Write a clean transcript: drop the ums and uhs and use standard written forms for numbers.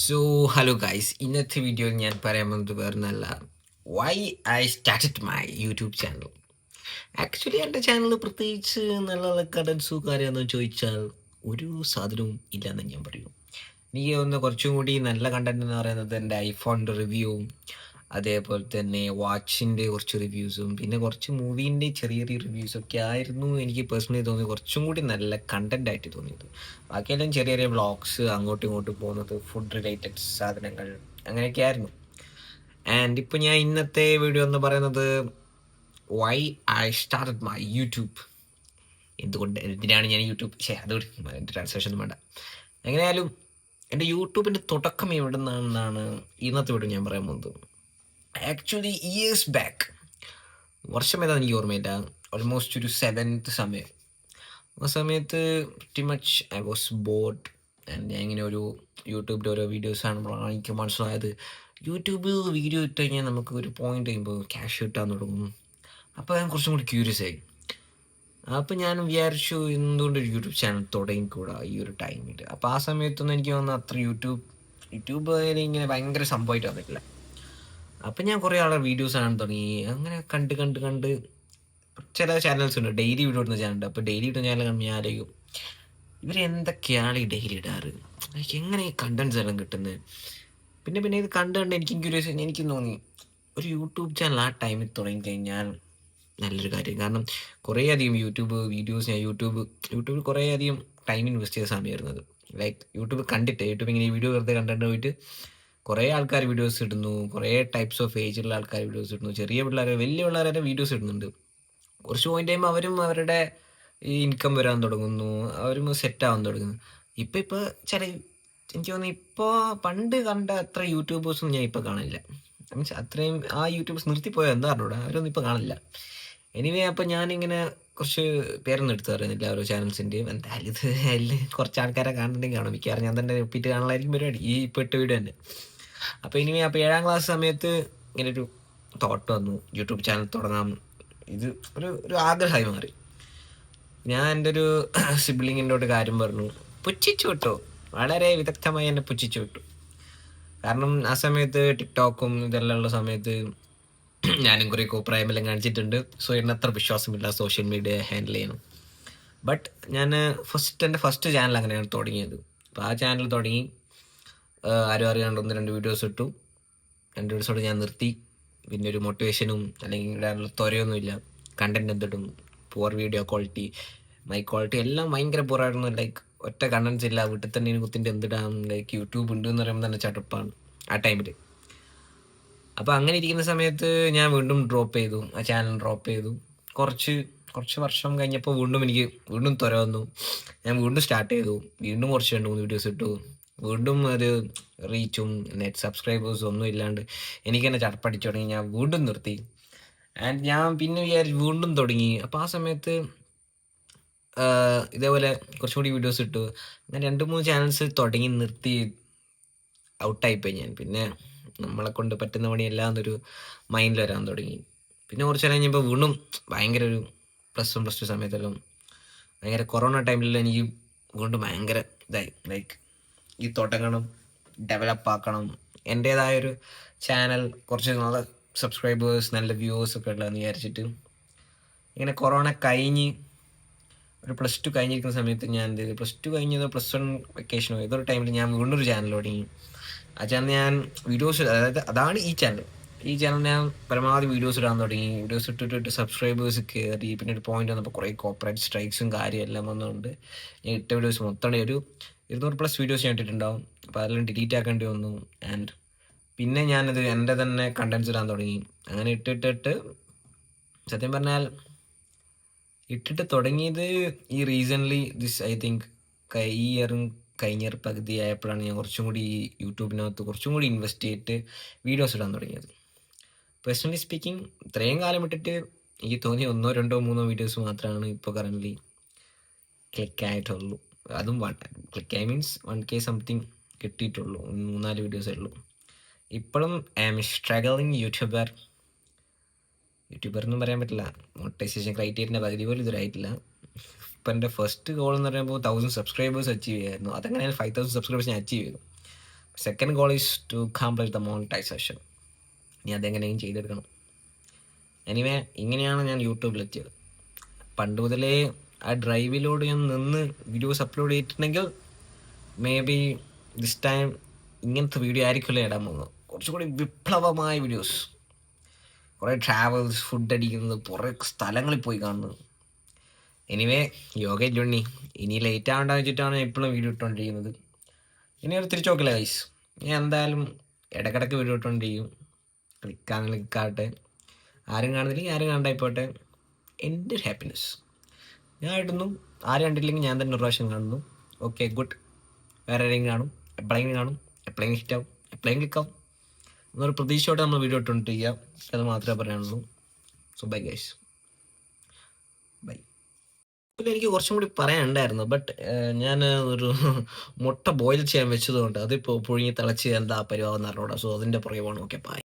So hello guys, ഇന്നത്തെ വീഡിയോയിൽ ഞാൻ പറയാൻ പോകുന്നത് വേറൊന്നല്ല, why I started my YouTube channel. Actually എൻ്റെ ചാനൽ പ്രത്യേകിച്ച് നല്ല നല്ല കണ്ടൻസോ കാര്യമെന്ന് ചോദിച്ചാൽ ഒരു സാധനവും ഇല്ലയെന്ന് ഞാൻ പറയും. എനിക്ക് തോന്നുന്ന കുറച്ചും കൂടി നല്ല കണ്ടന്റ് എന്ന് പറയുന്നത് എൻ്റെ ഐഫോണിൻ്റെ റിവ്യൂവും അതേപോലെ തന്നെ വാച്ചിൻ്റെ കുറച്ച് റിവ്യൂസും പിന്നെ കുറച്ച് മൂവീൻ്റെ ചെറിയ ചെറിയ റിവ്യൂസൊക്കെ ആയിരുന്നു എനിക്ക് പേഴ്സണലി തോന്നി കുറച്ചും കൂടി നല്ല കണ്ടന്റ് ആയിട്ട് തോന്നിയത്. ബാക്കിയെല്ലാം ചെറിയ ചെറിയ വ്ളോഗ്സ്, അങ്ങോട്ടും ഇങ്ങോട്ടും പോകുന്നത്, ഫുഡ് റിലേറ്റഡ് സാധനങ്ങൾ, അങ്ങനെയൊക്കെ ആയിരുന്നു. ആൻഡ് ഇപ്പോൾ ഞാൻ ഇന്നത്തെ വീഡിയോ എന്ന് പറയുന്നത് why I started my YouTube. എന്തിനാണ് ഞാൻ യൂട്യൂബ് അതോട് ട്രാൻസ്ലേഷൻ ഒന്നും വേണ്ട. എങ്ങനെയായാലും എൻ്റെ യൂട്യൂബിൻ്റെ തുടക്കം എവിടെ നിന്നാണെന്നാണ് ഇന്നത്തെ വീഡിയോ ഞാൻ പറയാൻ പോകുന്നത്. ആക്ച്വലി ഇയേഴ്സ് ബാക്ക്, വർഷം ഏതാണെന്ന് എനിക്ക് ഓർമ്മയില്ല, ഓൾമോസ്റ്റ് ഒരു 7th സമയം. ആ സമയത്ത് pretty much I was board. ഞാൻ ഇങ്ങനെ ഒരു യൂട്യൂബിൻ്റെ ഓരോ വീഡിയോസ് കാണുമ്പോഴാണ് എനിക്ക് മനസ്സിലായത് യൂട്യൂബ് വീഡിയോ ഇട്ട് കഴിഞ്ഞാൽ നമുക്ക് ഒരു പോയിന്റ് കഴിയുമ്പോൾ ക്യാഷ് കിട്ടാൻ തുടങ്ങും. അപ്പോൾ ഞാൻ കുറച്ചും കൂടി ക്യൂരിയസ് ആയി. അപ്പോൾ ഞാൻ വിചാരിച്ചു എന്തുകൊണ്ട് ഒരു യൂട്യൂബ് ചാനൽ തുടങ്ങിക്കൂടാ ഈ ഒരു ടൈമിൽ. അപ്പോൾ ആ സമയത്തൊന്നും എനിക്ക് തോന്നുന്നു അത്ര യൂട്യൂബ് ഇങ്ങനെ ഭയങ്കര സംഭവമായിട്ട് വന്നിട്ടില്ല. അപ്പം ഞാൻ കുറേ ആളുടെ വീഡിയോസ് കാണാൻ തുടങ്ങി. അങ്ങനെ കണ്ട് കണ്ട് കണ്ട് ചില ചാനൽസ് ഉണ്ട്, ഡെയിലി വീഡിയോ ഇടുന്ന ചാനലുണ്ട്. അപ്പോൾ ഡെയിലി ഇടുന്ന ചാനൽ കാണുമ്പോൾ ഞാൻ ആലോചിക്കും, ഇവരെന്തൊക്കെയാണ് ഈ ഡെയിലി ഇടാറ്, എനിക്ക് എങ്ങനെ ഈ കണ്ടൻസ് എല്ലാം കിട്ടുന്നത്. പിന്നെ ഇത് കണ്ട് കണ്ട് എനിക്കും ക്യൂരിയസ്, എനിക്കും തോന്നി ഒരു യൂട്യൂബ് ചാനൽ ആ ടൈമിൽ തുടങ്ങിക്കഴിഞ്ഞാൽ നല്ലൊരു കാര്യം. കാരണം കുറേ അധികം യൂട്യൂബ് വീഡിയോസ് ഞാൻ യൂട്യൂബിൽ കുറേ അധികം ടൈം ഇൻവെസ്റ്റ് ചെയ്ത സമയമായിരുന്നു അത്. ലൈക്ക് യൂട്യൂബ് ഇങ്ങനെ വീഡിയോ വെറുതെ കണ്ടിട്ട് പോയിട്ട് കുറേ ആൾക്കാർ വീഡിയോസ് ഇടുന്നു, കുറേ ടൈപ്സ് ഓഫ് ഏജിലുള്ള ആൾക്കാർ വീഡിയോസ് ഇടുന്നു, ചെറിയ പിള്ളേർ, വലിയ പിള്ളേരെ വീഡിയോസ് ഇടുന്നുണ്ട്. കുറച്ച് പോയിന്റ് കഴിയുമ്പോൾ അവരും അവരുടെ ഈ ഇൻകം വരാൻ തുടങ്ങുന്നു, അവരും സെറ്റ് ആവാൻ തുടങ്ങുന്നു. ഇപ്പോൾ ചില എനിക്ക് തോന്നുന്നു ഇപ്പോൾ പണ്ട് കണ്ട അത്ര യൂട്യൂബേഴ്സൊന്നും ഞാൻ ഇപ്പോൾ കാണില്ല. മീൻസ് അത്രയും ആ യൂട്യൂബേഴ്സ് നിർത്തിപ്പോയോ എന്താ അറിഞ്ഞൂടാ, അവരൊന്നും ഇപ്പോൾ കാണില്ല. എനിവേ അപ്പം ഞാനിങ്ങനെ കുറച്ച് പേരൊന്നും എടുത്ത് പറയുന്നില്ല ഓരോ ചാനൽസിൻ്റെയും. എന്തായാലും ഇത് അതിൽ കുറച്ച് ആൾക്കാരെ കാണുന്നുണ്ടെങ്കിൽ കാണും, മിക്കവാറും ഞാൻ തന്നെ റിപ്പീറ്റ് കാണലായിരിക്കും പരിപാടി ഈ ഇപ്പോൾ ഇട്ട വീഡിയോ തന്നെ. അപ്പോൾ ഇനി അപ്പോൾ 7ാം ക്ലാസ് സമയത്ത് ഇങ്ങനെ ഒരു തോട്ട് വന്നു, യൂട്യൂബ് ചാനൽ തുടങ്ങാം. ഇത് ഒരു ആഗ്രഹമായി മാറി. ഞാൻ എൻ്റെ ഒരു സിബ്ലിങ്ങിൻ്റെ കാര്യം പറഞ്ഞു, പുച്ഛിച്ചു വിട്ടു, വളരെ വിദഗ്ധമായി എന്നെ പുച്ഛിച്ചു വിട്ടു. കാരണം ആ സമയത്ത് ടിക്ടോക്കും ഇതെല്ലാം ഉള്ള സമയത്ത് ഞാനും കുറേ കോപ്രായമെല്ലാം കാണിച്ചിട്ടുണ്ട്. സോ എന്നെ അത്ര വിശ്വാസമില്ല സോഷ്യൽ മീഡിയ ഹാൻഡിൽ ചെയ്യണം. ബട്ട് ഞാൻ എൻ്റെ ഫസ്റ്റ് ചാനൽ അങ്ങനെയാണ് തുടങ്ങിയത്. അപ്പോൾ ആ ചാനൽ തുടങ്ങി, ആരും അറിയാണ്ട് 1-2 വീഡിയോസ് ഇട്ടു. 2 വീഡിയോസോട് ഞാൻ നിർത്തി. പിന്നെ ഒരു മോട്ടിവേഷനും അല്ലെങ്കിൽ ഇടാനുള്ള ത്വരയൊന്നുമില്ല. കണ്ടന്റ് എന്തിടും, poor video quality, my quality എല്ലാം ഭയങ്കര പുവറായിരുന്നു. ലൈക്ക് ഒറ്റ കണ്ടൻസ് ഇല്ല, വീട്ടിൽ തന്നെ കുത്തിൻ്റെ എന്തിടാം. ലൈക്ക് യൂട്യൂബ് ഉണ്ട് എന്ന് പറയുമ്പോൾ തന്നെ ചടുപ്പാണ് ആ ടൈമിൽ. അപ്പോൾ അങ്ങനെ ഇരിക്കുന്ന സമയത്ത് ഞാൻ വീണ്ടും ആ ചാനൽ ഡ്രോപ്പ് ചെയ്തു. കുറച്ച് വർഷം കഴിഞ്ഞപ്പോൾ വീണ്ടും ത്വര വന്നു. ഞാൻ വീണ്ടും സ്റ്റാർട്ട് ചെയ്തു. വീണ്ടും കുറച്ച് 2-3 വീഡിയോസ് ഇട്ടു. വീണ്ടും ഒരു റീച്ചും നെറ്റ് സബ്സ്ക്രൈബേഴ്സും ഒന്നും ഇല്ലാണ്ട് എനിക്ക് തന്നെ ചടപ്പടിച്ചു തുടങ്ങി. ഞാൻ വീണ്ടും നിർത്തി. ആൻഡ് ഞാൻ പിന്നെ വിചാരിച്ചു വീണ്ടും തുടങ്ങി. അപ്പോൾ ആ സമയത്ത് ഇതേപോലെ കുറച്ചും കൂടി വീഡിയോസ് ഇട്ടു. അങ്ങനെ 2-3 ചാനൽസ് തുടങ്ങി നിർത്തി ഔട്ടായിപ്പോയി ഞാൻ. പിന്നെ നമ്മളെ കൊണ്ട് പറ്റുന്ന പണിയെല്ലാം എന്നൊരു മൈൻഡിൽ വരാൻ തുടങ്ങി. പിന്നെ കുറച്ച് കഴിഞ്ഞപ്പോൾ വീണ്ടും ഭയങ്കര ഒരു +1 +2 സമയത്തെല്ലാം ഭയങ്കര കൊറോണ ടൈമിലെല്ലാം എനിക്ക് വീണ്ടും ഭയങ്കര ഇതായി. ലൈക്ക് ഈ തുടങ്ങണം, ഡെവലപ്പ് ആക്കണം, എൻ്റേതായൊരു ചാനൽ, കുറച്ച് നല്ല സബ്സ്ക്രൈബേഴ്സ്, നല്ല വ്യൂവേഴ്സ് ഒക്കെ ഉള്ളതെന്ന് വിചാരിച്ചിട്ട് ഇങ്ങനെ കൊറോണ കഴിഞ്ഞ് ഒരു +2 കഴിഞ്ഞിരിക്കുന്ന സമയത്ത് ഞാൻ എന്ത് ചെയ്തു, +2 കഴിഞ്ഞതോ +1 വെക്കേഷനോ ഏതൊരു ടൈമിൽ ഞാൻ വീണ്ടും ഒരു ചാനൽ തുടങ്ങി. ആ ചാനൽ ഞാൻ വീഡിയോസ്, അതാണ് ഈ ചാനൽ ഞാൻ പരമാവധി വീഡിയോസ് ഇടാൻ തുടങ്ങി. വീഡിയോസ് ഇട്ടിട്ട് സബ്സ്ക്രൈബേഴ്സ് കയറി. പിന്നെ ഒരു പോയിന്റ് വന്നപ്പോൾ കുറേ കോപ്പറേറ്റ് സ്ട്രൈക്സും കാര്യമെല്ലാം വന്നുകൊണ്ട് ഞാൻ ഇട്ട വീഡിയോസ് മൊത്തം ഒരു 200+ വീഡിയോസ് ഞാൻ ഇട്ടിട്ടുണ്ടാവും. അപ്പോൾ അതെല്ലാം ഡിലീറ്റ് ആക്കേണ്ടി വന്നു. ആൻഡ് പിന്നെ ഞാനത് എൻ്റെ തന്നെ കണ്ടൻസ് ഇടാൻ തുടങ്ങി. അങ്ങനെ ഇട്ടിട്ട് സത്യം പറഞ്ഞാൽ ഇട്ടിട്ട് തുടങ്ങിയത് ഈ റീസൺലി ഐ തിങ്ക് ഈ കഴിഞ്ഞ പകുതി ആയപ്പോഴാണ് ഞാൻ കുറച്ചും കൂടി ഈ യൂട്യൂബിനകത്ത് കുറച്ചും കൂടി ഇൻവെസ്റ്റ് ചെയ്തിട്ട് വീഡിയോസ് ഇടാൻ തുടങ്ങിയത്. പേഴ്സണലി സ്പീക്കിംഗ്, ഇത്രയും കാലം ഇട്ടിട്ട് എനിക്ക് തോന്നി 1-2-3 വീഡിയോസ് മാത്രമാണ് ഇപ്പോൾ കറൻ്റ്ലി ക്ലിക്കായിട്ടുള്ളൂ. അതും ക്ലിക്കായി മീൻസ് 1K സംതിങ് കിട്ടിയിട്ടുള്ളൂ. 3-4 വീഡിയോസേ ഉള്ളൂ. ഇപ്പോഴും ഐ ആം സ്ട്രഗിളിങ് യൂട്യൂബർ എന്നും പറയാൻ പറ്റില്ല. മോണിറ്റൈസേഷൻ ക്രൈറ്റീരിയൻ്റെ പകുതി പോലും ഇതുവരായിട്ടില്ല. ഇപ്പം എൻ്റെ ഫസ്റ്റ് ഗോൾ എന്ന് പറയുമ്പോൾ 1000 സബ്സ്ക്രൈബേഴ്സ് അച്ചീവ് ചെയ്യായിരുന്നു. അതങ്ങനെ 5000 സബ്സ്ക്രൈബേഴ്സ് ഞാൻ അച്ചീവ് ചെയ്തു. Second goal is to complete the monetization. ഇനി അതെങ്ങനെയും ചെയ്തെടുക്കണം. എനിവേ ഇങ്ങനെയാണ് ഞാൻ യൂട്യൂബിലെത്തിയത്. പണ്ട് മുതലേ ആ ഡ്രൈവിലൂടെ ഞാൻ നിന്ന് വീഡിയോസ് അപ്ലോഡ് ചെയ്തിട്ടുണ്ടെങ്കിൽ മേ ബി ദിസ് ടൈം ഇങ്ങനത്തെ വീഡിയോ ആയിരിക്കില്ല ഇടാൻ പോകുന്നത്. കുറച്ചുകൂടി വിപ്ലവമായ വീഡിയോസ്, കുറേ ട്രാവൽസ്, ഫുഡ് അടിക്കുന്നത്, കുറേ സ്ഥലങ്ങളിൽ പോയി കാണുന്നത്. എനിവേ യോഗ ജോണി ഇനി ലേറ്റ് ആവേണ്ട വെച്ചിട്ടാണ് ഞാൻ ഇപ്പോഴും വീഡിയോ ഇട്ടുകൊണ്ടിരിക്കുന്നത്. ഇനി ഒരു തിരിച്ചു നോക്കില്ല ഗൈസ്. ഞാൻ എന്തായാലും ഇടയ്ക്കിടയ്ക്ക് വീഡിയോ ഇട്ടുകൊണ്ടിരിക്കും. ക്ലിക്കാവട്ടെ, ആരും കാണുന്നില്ലെങ്കിൽ ആരും കാണണ്ടായിപ്പോട്ടെ. എൻ്റെ ഒരു ഹാപ്പിനെസ്. ഞാൻ ഇടുന്നു, ആരും കണ്ടില്ലെങ്കിൽ ഞാൻ തന്നെ ഒരു പ്രാവശ്യം കാണുന്നു. Okay good. വേറെ ആരെങ്കിലും കാണും, എപ്പോഴെങ്കിലും കാണും, എപ്പോഴെങ്കിലും ഹിറ്റാവും, എപ്പോഴെങ്കിലും ക്ലിക്കാവും എന്നൊരു പ്രതീക്ഷയോടെ നമ്മൾ വീഡിയോ ഇട്ടുകൊണ്ടിരിക്കുക. അത് മാത്രമേ പറയാനുള്ളൂ. So bye guys, bye. പിന്നെ എനിക്ക് കുറച്ചും കൂടി പറയാനുണ്ടായിരുന്നു, ബട്ട് ഞാൻ ഒരു മുട്ട ബോയിൽ ചെയ്യാൻ വെച്ചതുകൊണ്ട് അതിപ്പോൾ പുഴുങ്ങി തിളച്ച് എന്താ പരിവാന്ന് അറിഞ്ഞൂടാ. സോ അതിൻ്റെ പുറകെ പോകണം. Okay bye.